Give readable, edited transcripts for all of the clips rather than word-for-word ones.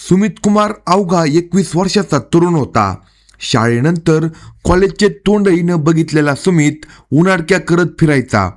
सुमित कुमार अवघा 21 वर्षाचा तरुण होता. शाळेनंतर कॉलेजचे तोंडही न बघितलेला सुमित उन्हाडक्या करत फिरायचा.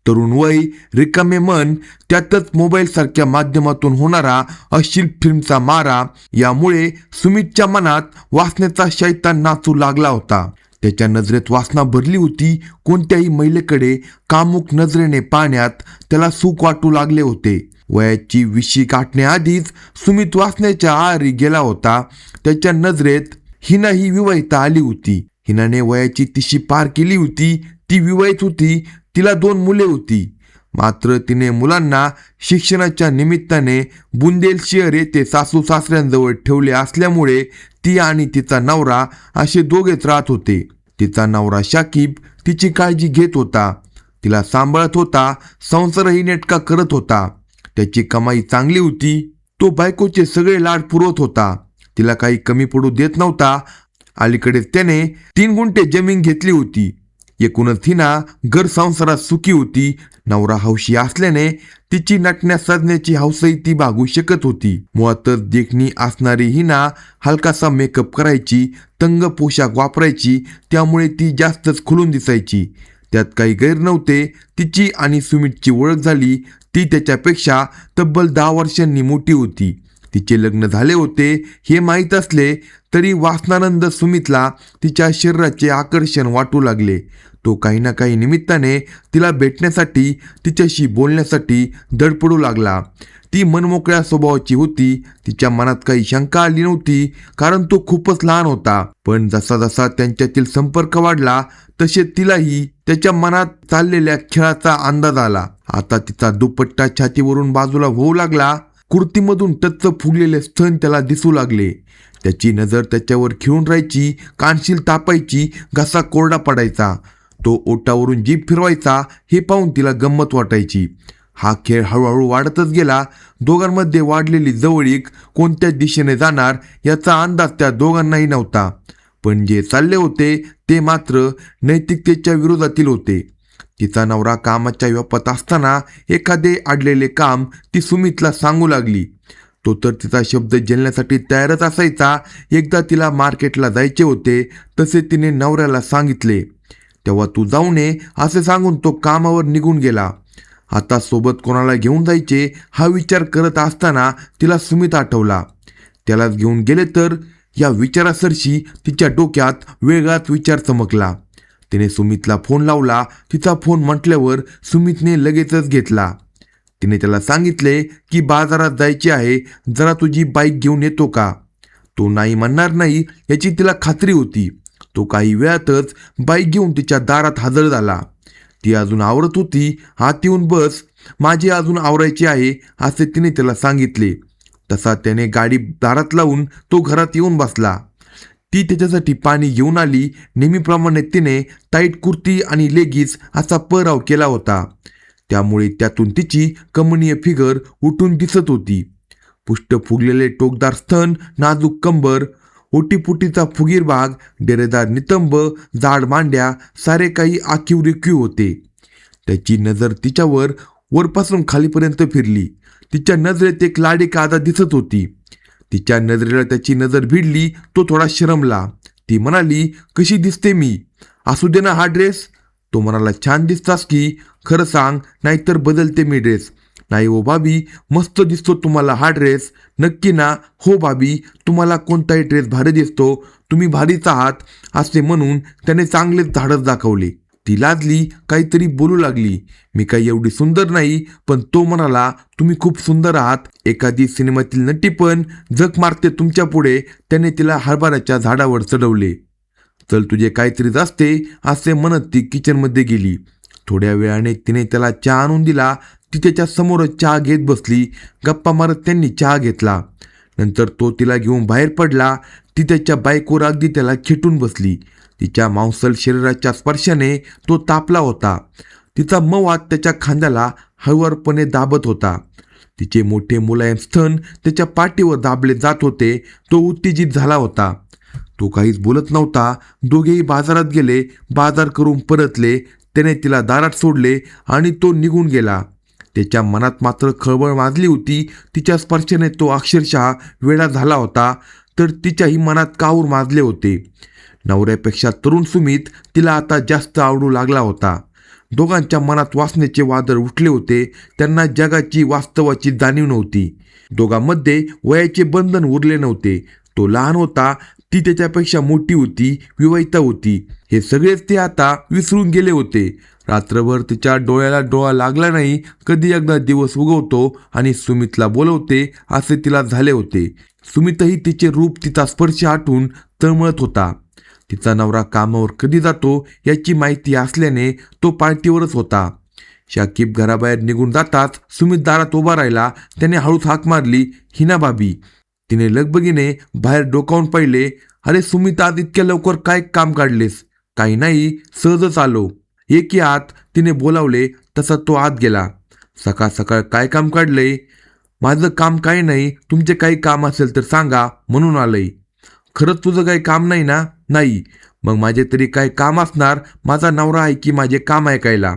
तरुण वय, रिकामे मन, त्यातच मोबाईल सारख्या माध्यमातून होणारा अश्लील फिल्मचा मारा यामुळे सुमितच्या मनात वासनेचा शैतान नाचू लागला होता. त्याच्या नजरेत वासना भरली होती. कोणत्याही महिलेकडे कामुक नजरेने पाहण्यात त्याला सुख वाटू लागले होते. वयाची 20 गाठण्याआधीच सुमित वासनेच्या आहारी गेला होता. त्याच्या नजरेत हिना ही विवाहिता आली होती. हिनाने वयाची 30 पार केली होती. ती विवाहित होती. तिला 2 मुले होती. मात्र तिने मुलांना शिक्षणाच्या निमित्ताने बुंदेलशहर येथे सासू सासऱ्यांजवळ ठेवले असल्यामुळे ती आणि तिचा नवरा असे दोघेच राहत होते. तिचा नवरा शाकीब तिची काळजी घेत होता, तिला सांभाळत होता, संसारही नेटका करत होता. त्याची कमाई चांगली होती. तो बायकोचे सगळे लाड पुरवत होता, तिला काही कमी पडू देत नव्हता. अलीकडे त्याने 3 गुंठे जमीन घेतली होती. एकूणच हिना घर संसारात सुखी होती. नवरा हौशी असल्याने तिची नटण्या सजण्याची हौसही ती भागू शकत होती. मुळातच देखणी असणारी हिना हलकासा मेकअप करायची, तंग पोशाख वापरायची, त्यामुळे ती जास्तच खुलून दिसायची. त्यात काही गैर नव्हते. तिची आणि सुमितची ओळख झाली. ती त्याच्यापेक्षा तब्बल 10 वर्षांनी मोठी होती. तिचे लग्न झाले होते हे माहीत असले तरी वासनानंद सुमितला तिच्या शरीराचे आकर्षण वाटू लागले. तो काही ना काही निमित्ताने तिला भेटण्यासाठी, तिच्याशी बोलण्यासाठी धडपडू लागला. ती मनमोकळ्या स्वभावाची होती. तिच्या मनात काही शंका आली नव्हती, कारण तो खूपच लहान होता. पण जसा जसा त्यांच्यातील संपर्क वाढला तसे तिलाही त्याच्या मनात चाललेल्या खेळाचा अंदाज आला. आता तिचा दुपट्टा छातीवरून बाजूला होऊ लागला. कुर्तीमधून टच्च फुगलेले स्तन त्याला दिसू लागले. त्याची नजर त्याच्यावर खिळून राहायची, कानशील तापायची, घसा कोरडा पडायचा. तो ओटावरून जीभ फिरवायचा. हे पाहून तिला गंमत वाटायची. हा खेळ हळूहळू वाढतच गेला. दोघांमध्ये वाढलेली जवळीक कोणत्या दिशेने जाणार याचा अंदाज त्या दोघांनाही नव्हता. पण जे चालले होते ते मात्र नैतिकतेच्या विरोधातील होते. तिचा नवरा कामाच्या व्यापात असताना एखादे अडलेले काम ती सुमितला सांगू लागली. तो तर तिचा शब्द झेलण्यासाठी तयारच असायचा. एकदा तिला मार्केटला जायचे होते, तसे तिने नवऱ्याला सांगितले. तेव्हा तू जाऊ नये असे सांगून तो कामावर निघून गेला. आता सोबत कोणाला घेऊन जायचे हा विचार करत असताना तिला सुमित आठवला. त्यालाच घेऊन गेले तर, या विचारासरशी तिच्या डोक्यात वेगळाच विचार चमकला. तिने सुमितला फोन लावला. तिचा फोन म्हटल्यावर सुमितने लगेचच घेतला. तिने त्याला सांगितले की बाजारात जायचे आहे, जरा तुझी बाईक घेऊन येतो का? तो नाही म्हणणार नाही याची तिला खात्री होती. तो काही वेळातच बाईक घेऊन तिच्या दारात हजर झाला. ती अजून आवरत होती. आत येऊन बस, माझे अजून आवरायचे आहे असे तिने त्याला सांगितले. तसा त्याने गाडी दारात लावून तो घरात येऊन बसला. ती त्याच्यासाठी पाणी घेऊन आली. नेहमीप्रमाणे तिने टाईट कुर्ती आणि लेगीज असा पहराव केला होता, त्यामुळे त्यातून तिची कमनीय फिगर उठून दिसत होती. पुष्ट फुगलेले टोकदार स्तन, नाजूक कंबर, ओटीपुटीचा फुगीर भाग, डेरेदार नितंब, जाड मांड्या, सारे काही आखीव रेखीव होते. त्याची नजर तिच्यावर वरपासून खालीपर्यंत फिरली. तिच्या नजरेत एक लाडीक आदा दिसत होती. तिच्या नजरेला त्याची नजर भिडली. तो थोडा शरमला. ती म्हणाली, कशी दिसते मी? असू दे ना हा ड्रेस. तो म्हणाला, छान दिसतास की. खरं सांग, नाहीतर बदलते मी ड्रेस. नाही हो भाभी, मस्त दिसतो तुम्हाला हा ड्रेस. नक्की ना? हो भाभी, तुम्हाला कोणताही ड्रेस भारी दिसतो, तुम्ही भारीच आहात असे म्हणून त्याने चांगलेच धाडस दाखवले. ती लाजली, काहीतरी बोलू लागली. मी काही एवढी सुंदर नाही. पण तो म्हणाला, तुम्ही खूप सुंदर आहात. एखादी सिनेमातील नटी पण झक मारते तुमच्या पुढे. त्याने तिला हरभऱ्याच्या झाडावर चढवले. चल तुझे काहीतरीच असते असे म्हणत ती किचनमध्ये गेली. थोड्या वेळाने तिने त्याला चहा आणून दिला. ती त्याच्या समोरच चहा घेत बसली. गप्पा मारत त्यांनी चहा घेतला. नंतर तो तिला घेऊन बाहेर पडला. ती त्याच्या बाईकवर अगदी त्याला खेटून बसली. तिच्या मांसल शरीराच्या स्पर्शाने तो तापला होता. तिचा मऊ हात त्याच्या खांद्याला हळुवारपणे दाबत होता. तिचे मोठे मुलायम स्तन त्याच्या पाठीवर दाबले जात होते. तो उत्तेजित झाला होता. तो काहीच बोलत नव्हता. दोघेही बाजारात गेले. बाजार करून परतले. त्याने तिला दारात सोडले आणि तो निघून गेला. त्याच्या मनात मात्र खळबळ माजली होती. तिच्या स्पर्शाने तो अक्षरशः वेडा झाला होता, तर तिच्याही मनात काहूर माजले होते. नवऱ्यापेक्षा तरुण सुमित तिला आता जास्त आवडू लागला होता. दोघांच्या मनात वासनेचे वादळ उठले होते. त्यांना जगाची वास्तवाची जाणीव नव्हती. दोघांमध्ये वयाचे बंधन उरले नव्हते. तो लहान होता, ती त्याच्यापेक्षा मोठी होती, विवाहिता होती. हे सगळेच ते आता विसरून गेले होते. रात्रभर तिच्या डोळ्याला डोळा लागला नाही. कधी एकदा दिवस उगवतो आणि सुमितला बोलवते असे तिला झाले होते. सुमितही तिचे रूप, तिचा स्पर्श आठवून तळमळत होता. तिचा नवरा कामावर कधी जातो याची माहिती असल्याने तो पार्टीवरच होता. शाकीब घराबाहेर निघून जाताच सुमित दारात उभा राहिला. त्याने हळूच हाक मारली, हिना भाभी. तिने लगबगीने बाहेर डोकावून पाहिले. अरे सुमित, आज इतक्या लवकर काय काम काढलेस? काही नाही, सहजच आलो. एक ही आत तिने बोलावले तसा तो आत गेला. सकाळ सकाळ काय काम काढलंय? माझं काम काही नाही, तुमचे काही काम असेल तर सांगा म्हणून आलंय. खरंच तुझं काही काम नाही ना? नाही. मग माझे तरी काय काम असणार? माझा नवरा आहे की माझे काम ऐकायला?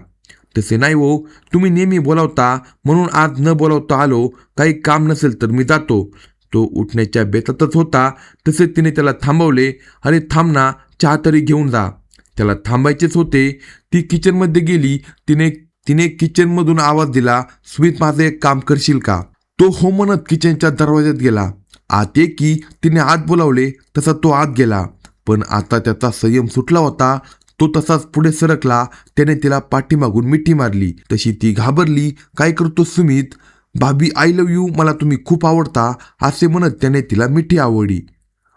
तसे नाही हो, तुम्ही नेहमी बोलावता म्हणून आज न बोलावता आलो. काही काम नसेल तर मी जातो. तो उठण्याच्या बेतातच होता तसे तिने त्याला थांबवले. अरे थांब ना, चहा तरी घेऊन जा. त्याला थांबायचेच होते. ती किचनमध्ये गेली. तिने किचनमधून आवाज दिला, सुमित, माझं एक काम करशील का? तो हो म्हणत किचनच्या दरवाज्यात गेला. आत ये की तिने आत बोलावले तसा तो आत गेला. पण आता त्याचा संयम सुटला होता. तो तसाच पुढे सरकला. त्याने तिला पाठीमागून मिठी मारली. तशी ती घाबरली. काय करतो सुमित? भाभी, आय लव्ह यू, मला तुम्ही खूप आवडता असे म्हणत त्याने तिला मिठी आवडली.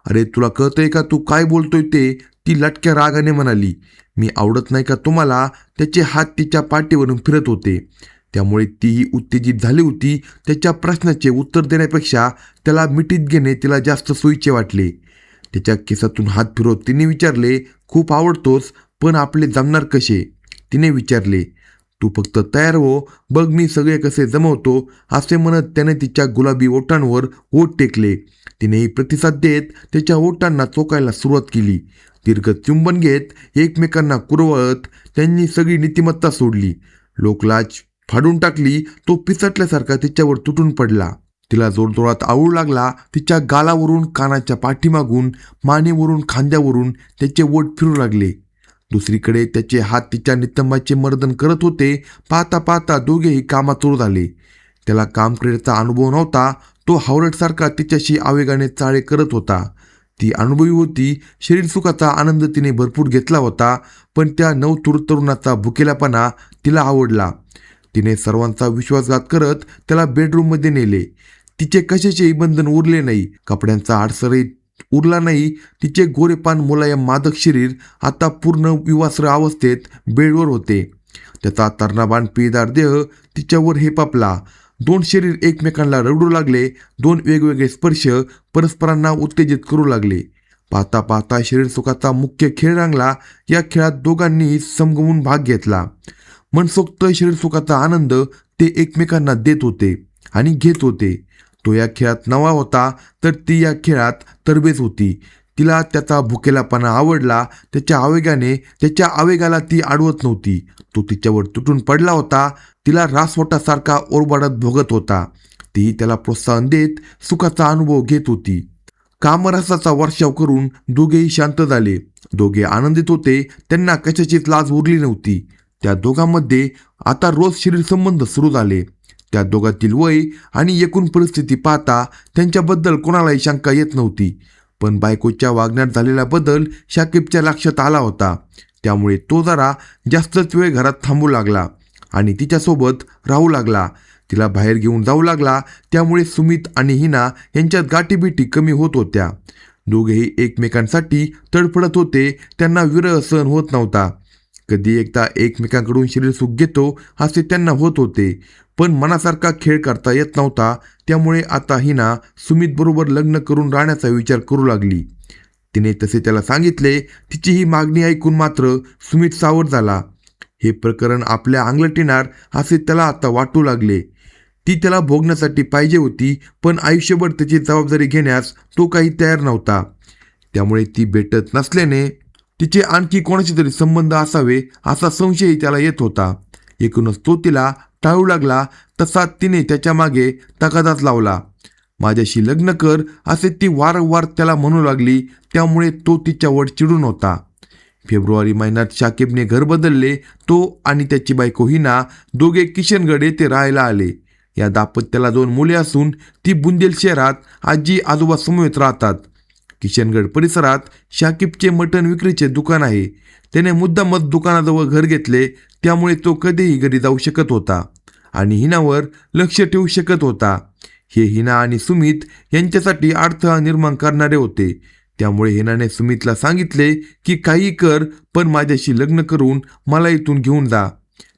अरे तुला कळतंय का तू काय बोलतोय ते? ती लटक्या रागाने म्हणाली. मी आवडत नाही का तुम्हाला? त्याचे हात तिच्या पाठीवरून फिरत होते. त्यामुळे तीही उत्तेजित झाली होती. त्याच्या प्रश्नाचे उत्तर देण्यापेक्षा त्याला मिठीत घेणे तिला जास्त सोयीचे वाटले. त्याच्या केसातून हात फिरवत तिने विचारले, खूप आवडतोस, पण आपले जमणार कसे? तिने विचारले. तू फक्त तयार हो, बघ मी सगळे कसे जमवतो असे म्हणत त्याने तिच्या गुलाबी ओठांवर ओठ टेकले. तिनेही प्रतिसाद देत त्याच्या ओठांना चोकायला सुरुवात केली. दीर्घ चुंबन घेत एकमेकांना कुरवळत त्यांनी सगळी नीतिमत्ता सोडली. लोकलाज फाडून टाकली. तो पिसटल्यासारखा तिच्यावर तुटून पडला. तिला जोरजोरात आवडू लागला. तिच्या गालावरून, कानाच्या पाठीमागून, मानेवरून, खांद्यावरून त्याचे ओठ फिरू लागले. दुसरीकडे त्याचे हात तिच्या नितंबाचे मर्दन करत होते. पाहता पाहता दोघेही कामात चोर झाले. त्याला काम करण्याचा अनुभव नव्हता. तो हावरटसारखा तिच्याशी आवेगाने चाळे करत होता. ती अनुभवी होती. शरीर सुखाचा आनंद तिने भरपूर घेतला होता. पण त्या नवतरुण तरुणाचा भुकेलापणा तिला आवडला. तिने सर्वांचा विश्वासघात करत त्याला बेडरूममध्ये नेले. तिचे कशाचेही बंधन उरले नाही. कपड्यांचा आडसरही उरला नाही. तिचे गोरेपान मुलायम मादक शरीर आता पूर्ण विवास्त्र अवस्थेत बेडवर होते. त्याचा तर्णाबाण पिळदार देह तिच्यावर हेपापला. दोन शरीर एकमेकांना रडू लागले. दोन वेगवेगळे स्पर्श परस्परांना उत्तेजित करू लागले. पाहता पाहता शरीर सुखाचा मुख्य खेळ रंगला. या खेळात दोघांनीही समगमून भाग घेतला. मनसोक्त शरीर सुखाचा आनंद ते एकमेकांना देत होते आणि घेत होते. तो या खेळात नवा होता, तर ती या खेळात तरबेज होती. तिला त्याचा भुकेलापणा आवडला. त्याच्या आवेगाला ती अडवत नव्हती. तो तिच्यावर तुटून पडला होता. तिला रासवटासारखा ओरबाडत भोगत होता. तीही त्याला प्रोत्साहन देत सुखाचा अनुभव घेत होती. कामरसाचा वर्षाव करून दोघेही शांत झाले. दोघे आनंदित होते. त्यांना कशाचीच लाज उरली नव्हती. त्या दोघांमध्ये आता रोज शरीर संबंध सुरू झाले. त्या दोघांतील वय आणि एकूण परिस्थिती पाहता त्यांच्याबद्दल कोणालाही शंका येत नव्हती. पण बायकोच्या वागण्यात झालेला बदल शाकीबच्या लक्षात आला होता. त्यामुळे तो जरा जास्तच वेळ घरात थांबू लागला आणि तिच्यासोबत राहू लागला. तिला बाहेर घेऊन जाऊ लागला. त्यामुळे सुमित आणि हिना यांच्यात गाठीभेटी कमी होत होत्या. दोघेही एकमेकांसाठी तडफडत होते. त्यांना विरह सहन होत नव्हता. कधी एकदा एकमेकांकडून शरीर सुख घेतो असे त्यांना होत होते, पण मनासारखा खेळ करता येत नव्हता. त्यामुळे आता हिना सुमित बरोबर लग्न करून राहण्याचा विचार करू लागली. तिने तसे त्याला सांगितले. तिची ही मागणी ऐकून मात्र सुमित सावध झाला. हे प्रकरण आपल्या अंगलट येणार असे त्याला आता वाटू लागले. ती त्याला भोगण्यासाठी पाहिजे होती, पण आयुष्यभर त्याची जबाबदारी घेण्यास तो काही तयार नव्हता. त्यामुळे ती भेटत नसल्याने तिचे आणखी कोणाशी तरी संबंध असावे असा संशयही त्याला येत होता. एकूणच तो तिला टाळू लागला तसा तिने त्याच्या मागे तगादाच लावला. माझ्याशी लग्न कर असे ती वारंवार त्याला म्हणू लागली. त्यामुळे तो तिच्यावर चिडून होता. फेब्रुवारी महिन्यात शाकिबने घर बदलले. तो आणि त्याची बायको हिना दोघे किशनगड येथे राहायला आले. या दाम्पत्याला 2 मुले असून ती बुंदेल शहरात आजी आजोबा समवेत राहतात. किशनगड परिसरात शाकिबचे मटण विक्रीचे दुकान आहे. त्याने मुद्दामच दुकानाजवळ घर घेतले. त्यामुळे तो कधीही घरी जाऊ शकत होता आणि हिनावर लक्ष ठेवू शकत होता. हे हिना आणि सुमित यांच्यासाठी अडथळा निर्माण करणारे होते. त्यामुळे हिनाने सुमितला सांगितले की काही कर, पण माझ्याशी लग्न करून मला इथून घेऊन जा.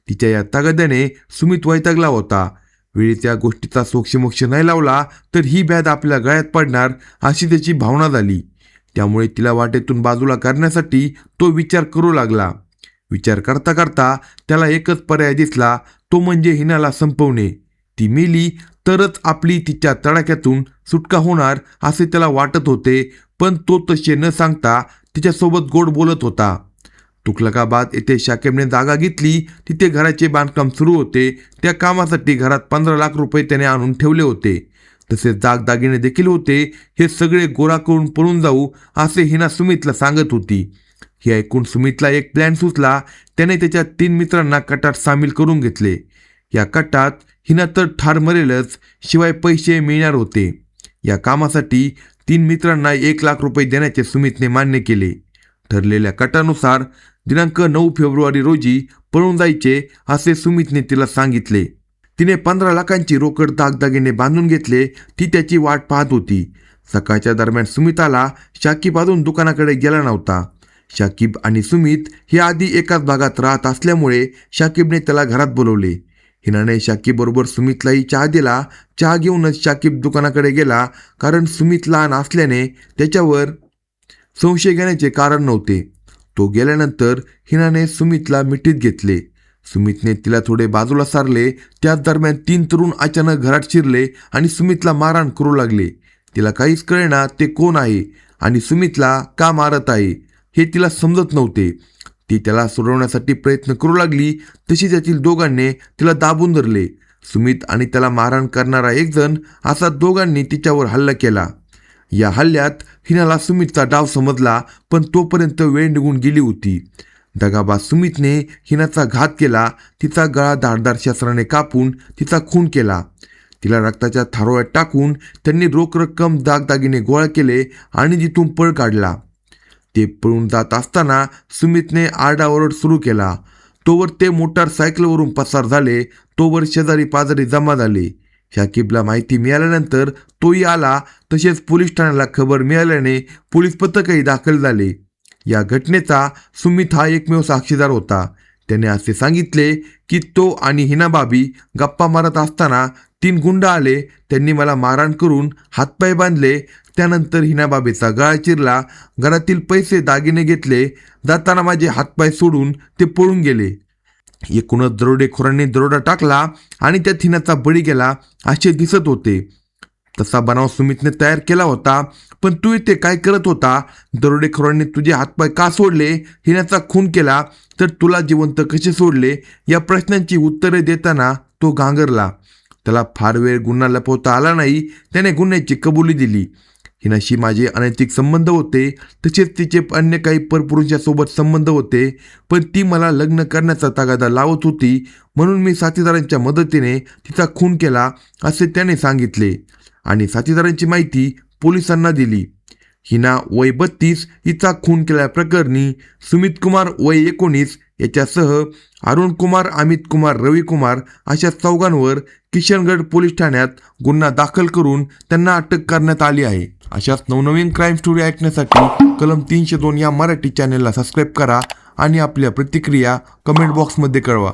तिच्या या तगाद्याने सुमित वैतागला होता. वेळी त्या गोष्टीचा सोक्षमोक्ष नाही लावला तर ही ब्याद आपल्या गळ्यात पडणार अशी त्याची भावना झाली. त्यामुळे तिला वाटेतून बाजूला करण्यासाठी तो विचार करू लागला. विचार करता करता त्याला एकच पर्याय दिसला, तो म्हणजे हिनाला संपवणे. ती मेली तरच आपली तिच्या तडाख्यातून सुटका होणार असे त्याला वाटत होते. पण तो तसे न सांगता तिच्यासोबत गोड बोलत होता. तुघलकाबाद येथे शाकिबने जागा घेतली. तिथे घराचे बांधकाम सुरू होते. त्या कामासाठी घरात 15 लाख रुपये त्याने आणून ठेवले होते. तसेच दागदागिने देखील होते. हे सगळे गोळा करून पळून जाऊ असे हिना सुमितला सांगत होती. हे ऐकून सुमितला एक प्लॅन सुचला. त्याने त्याच्या 3 मित्रांना कटात सामील करून घेतले. या कटात हिना तर ठार मरेलच, शिवाय पैसे मिळणार होते. या कामासाठी 3 मित्रांना 1 लाख रुपये देण्याचे सुमितने मान्य केले. ठरलेल्या कटानुसार दिनांक 9 फेब्रुवारी रोजी पळून जायचे असे सुमितने तिला सांगितले. तिने 15 लाखांची रोकड दागदागिने बांधून घेतले. ती त्याची वाट पाहत होती. सकाळच्या दरम्यान सुमिताला शाकिब अजून दुकानाकडे गेला नव्हता. शाकिब आणि सुमित हे आधी एकाच भागात राहत असल्यामुळे शाकिबने त्याला घरात बोलवले. हिनाने शाकिबबरोबर सुमितलाही चहा दिला. चहा घेऊनच शाकिब दुकानाकडे गेला, कारण सुमित लहान असल्याने त्याच्यावर संशय घेण्याचे कारण नव्हते. तो गेल्यानंतर हिनाने सुमितला मिठीत घेतले. सुमितने तिला थोडे बाजूला सारले. त्याच दरम्यान 3 तरुण अचानक घरात शिरले आणि सुमितला मारहाण करू लागले. तिला काहीच कळेना ते कोण आहे आणि सुमितला का मारत आहे हे तिला समजत नव्हते. ती त्याला सोडवण्यासाठी प्रयत्न करू लागली. तशी त्यातील दोघांनी तिला दाबून धरले. सुमित आणि त्याला मारहाण करणारा एक जण असा दोघांनी तिच्यावर हल्ला केला. या हल्ल्यात हिनाला सुमितचा डाव समजला, पण तोपर्यंत वेळ निघून गेली होती. दगाबाज सुमितने हिनाचा घात केला. तिचा गळा धारदार शस्त्राने कापून तिचा खून केला. तिला रक्ताच्या थारोळ्यात टाकून त्यांनी रोख रक्कम दागदागिने गोळा केले आणि तिथून पळ काढला. ते पळून जात असताना सुमितने आरडाओरड सुरू केला. तोवर ते मोटारसायकलवरून पसार झाले. तोवर शेजारी पाजारी जमा झाले. शाकिबला माहिती मिळाल्यानंतर तोही आला. तसेच पोलीस ठाण्याला खबर मिळाल्याने पोलीस पथकही दाखल झाले. या घटनेचा सुमित हा एकमेव साक्षीदार होता. त्याने असे सांगितले की तो आणि हिनाबाबी गप्पा मारत असताना 3 गुंड आले. त्यांनी मला मारहाण करून हातपाय बांधले. त्यानंतर हिनाबाबीचा गळा चिरला. घरातील पैसे दागिने घेतले. जाताना माझे हातपाय सोडून ते पळून गेले. एकूणच दरोडेखोरांनी दरोडा टाकला आणि त्यात हिनाचा बळी गेला असे दिसत होते. तसा बनाव सुमितने तयार केला होता. पण तू इथे काय करत होता? दरोडेखोरांनी तुझे हातपाय का सोडले? हिनाचा खून केला तर तुला जिवंत कसे सोडले? या प्रश्नांची उत्तरे देताना तो गांगरला. त्याला फार वेळ गुन्हा लपवता आला नाही. त्याने गुन्ह्याची कबुली दिली. हिनाशी माझे अनैतिक संबंध होते. तसेच तिचे अन्य काही परपुरुषांसोबत संबंध होते. पण ती मला लग्न करण्याचा तगादा लावत होती, म्हणून मी साथीदारांच्या मदतीने तिचा खून केला असे त्याने सांगितले आणि साथीदारांची माहिती पोलिसांना दिली. हिना वय 32 हिचा खून केल्याप्रकरणी सुमित कुमार वय 19 याच्यासह अरुण कुमार, अमित कुमार, रवी कुमार अशा 4 किशनगड पोलीस ठाण्यात गुन्हा दाखल करून त्यांना अटक करण्यात आली आहे. अशाच नवनवीन क्राईम स्टोरी ऐकण्यासाठी कलम 302 या मराठी चॅनेलला सबस्क्राईब करा आणि आपल्या प्रतिक्रिया कमेंट बॉक्समध्ये कळवा.